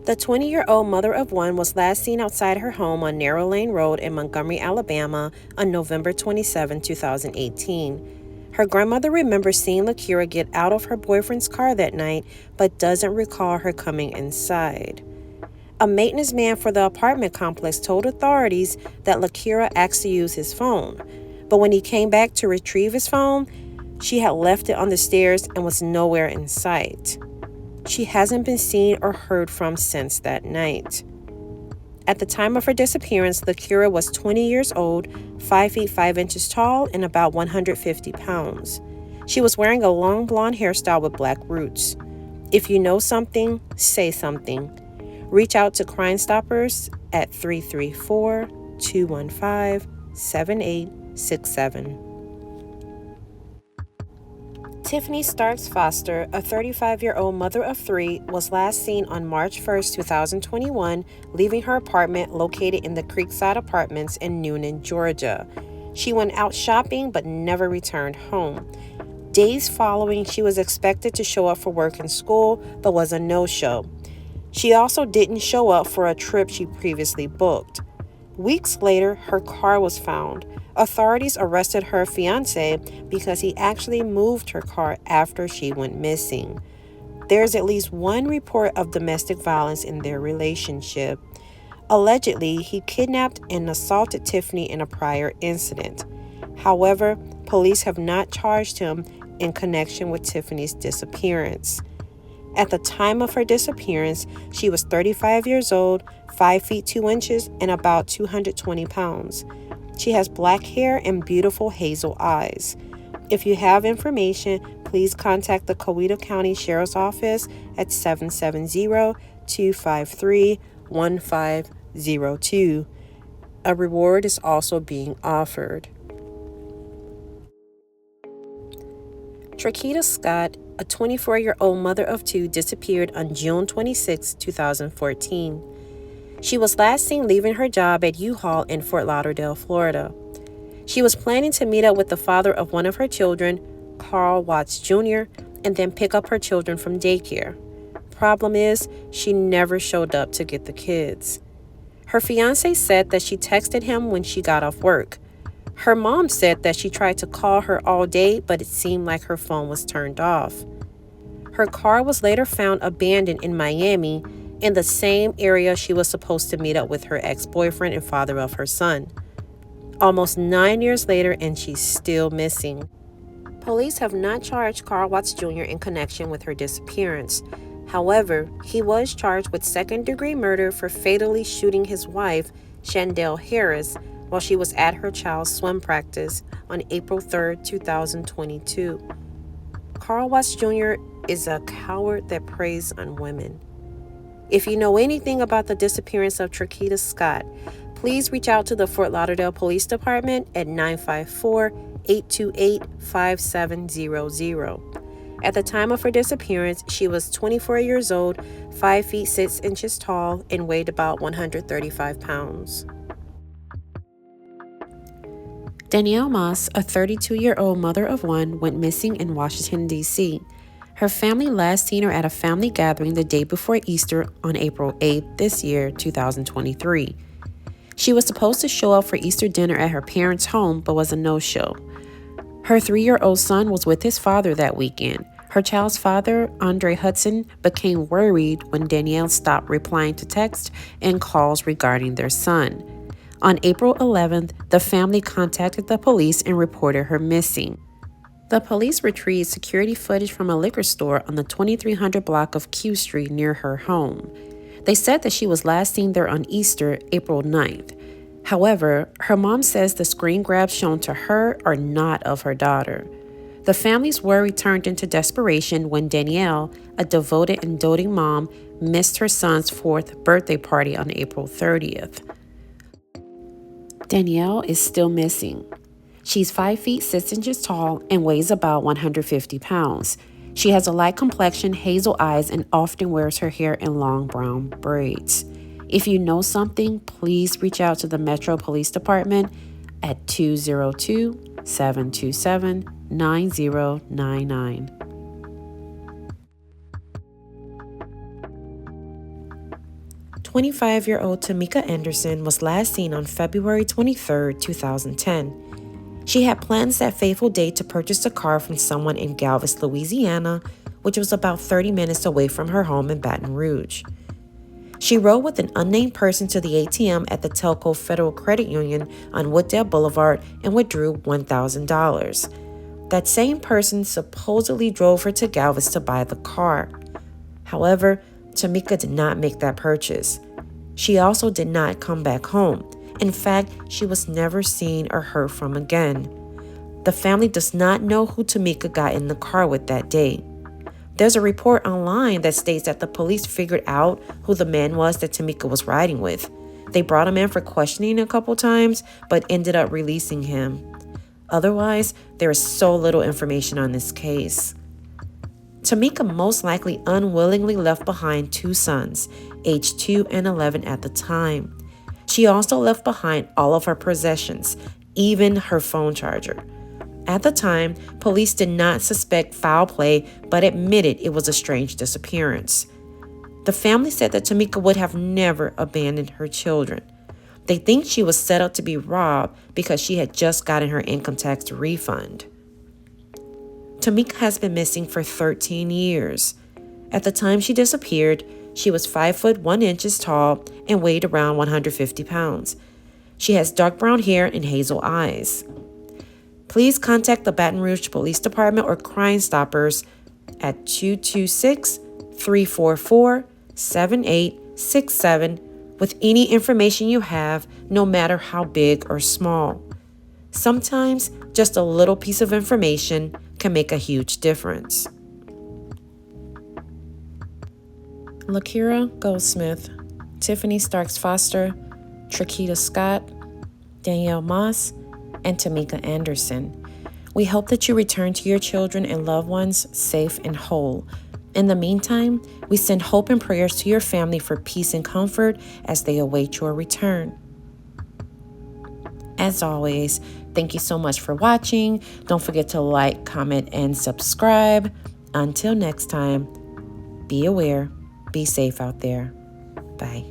The 20-year-old mother of one was last seen outside her home on Narrow Lane Road in Montgomery, Alabama on November 27, 2018. Her grandmother remembers seeing Lakira get out of her boyfriend's car that night, but doesn't recall her coming inside. A maintenance man for the apartment complex told authorities that Lakira asked to use his phone, but when he came back to retrieve his phone, she had left it on the stairs and was nowhere in sight. She hasn't been seen or heard from since that night. At the time of her disappearance, Lakira was 20 years old, 5 feet 5 inches tall, and about 150 pounds. She was wearing a long blonde hairstyle with black roots. If you know something, say something. Reach out to Crimestoppers at 334-215-7867. Tiffany Starks Foster, a 35-year-old mother of three, was last seen on March 1, 2021, leaving her apartment located in the Creekside Apartments in Newnan, Georgia. She went out shopping but never returned home. Days following, she was expected to show up for work and school, but was a no-show. She also didn't show up for a trip she previously booked. Weeks later, her car was found. Authorities arrested her fiancé because he actually moved her car after she went missing. There's at least one report of domestic violence in their relationship. Allegedly, he kidnapped and assaulted Tiffany in a prior incident. However, police have not charged him in connection with Tiffany's disappearance. At the time of her disappearance, she was 35 years old, 5 feet 2 inches, and about 220 pounds. She has black hair and beautiful hazel eyes. If you have information, please contact the Coweta County Sheriff's Office at 770-253-1502. A reward is also being offered. Tracyta Scott, a 24-year-old mother of two, disappeared on June 26, 2014. She was last seen leaving her job at U-Haul in Fort Lauderdale, Florida. She was planning to meet up with the father of one of her children, Carl Watts Jr., and then pick up her children from daycare. Problem is, she never showed up to get the kids. Her fiancé said that she texted him when she got off work. Her mom said that she tried to call her all day, but it seemed like her phone was turned off. Her car was later found abandoned in Miami, in the same area she was supposed to meet up with her ex-boyfriend and father of her son. Almost 9 years later, and she's still missing. Police have not charged Carl Watts Jr. in connection with her disappearance. However, he was charged with second-degree murder for fatally shooting his wife, Shandell Harris, while she was at her child's swim practice on April 3, 2022. Carl Watts Jr. is a coward that preys on women. If you know anything about the disappearance of Tracyta Scott, please reach out to the Fort Lauderdale Police Department at 954-828-5700. At the time of her disappearance, she was 24 years old, 5 feet 6 inches tall, and weighed about 135 pounds. Danielle Moss, a 32-year-old mother of one, went missing in Washington, D.C. Her family last seen her at a family gathering the day before Easter on April 8th this year, 2023. She was supposed to show up for Easter dinner at her parents' home, but was a no-show. Her 3-year-old son was with his father that weekend. Her child's father, Andre Hudson, became worried when Danielle stopped replying to texts and calls regarding their son. On April 11th, the family contacted the police and reported her missing. The police retrieved security footage from a liquor store on the 2300 block of Q Street near her home. They said that she was last seen there on Easter, April 9th. However, her mom says the screen grabs shown to her are not of her daughter. The family's worry turned into desperation when Danielle, a devoted and doting mom, missed her son's 4th birthday party on April 30th. Danielle is still missing. She's 5 feet 6 inches tall and weighs about 150 pounds. She has a light complexion, hazel eyes, and often wears her hair in long brown braids. If you know something, please reach out to the Metro Police Department at 202-727-9099. 25-year-old Tamika Anderson was last seen on February 23, 2010. She had plans that fateful day to purchase a car from someone in Galveston, Louisiana, which was about 30 minutes away from her home in Baton Rouge. She rode with an unnamed person to the ATM at the Telco Federal Credit Union on Wooddale Boulevard and withdrew $1,000. That same person supposedly drove her to Galveston to buy the car. However, Tamika did not make that purchase. She also did not come back home. In fact, she was never seen or heard from again. The family does not know who Tamika got in the car with that day. There's a report online that states that the police figured out who the man was that Tamika was riding with. They brought him in for questioning a couple times, but ended up releasing him. Otherwise, there is so little information on this case. Tamika most likely unwillingly left behind 2 sons, aged 2 and 11 at the time. She also left behind all of her possessions, even her phone charger. At the time, police did not suspect foul play, but admitted it was a strange disappearance. The family said that Tamika would have never abandoned her children. They think she was set up to be robbed because she had just gotten her income tax refund. Tamika has been missing for 13 years. At the time she disappeared, she was 5 foot 1 inches tall and weighed around 150 pounds. She has dark brown hair and hazel eyes. Please contact the Baton Rouge Police Department or Crimestoppers at 226-344-7867 with any information you have, no matter how big or small. Sometimes just a little piece of information can make a huge difference. Lakira Goldsmith, Tiffany Foster, Tracyta Scott, Danielle Moss, and Tamika Anderson. We hope that you return to your children and loved ones safe and whole. In the meantime, we send hope and prayers to your family for peace and comfort as they await your return. As always, thank you so much for watching. Don't forget to like, comment, and subscribe. Until next time, be aware, be safe out there. Bye.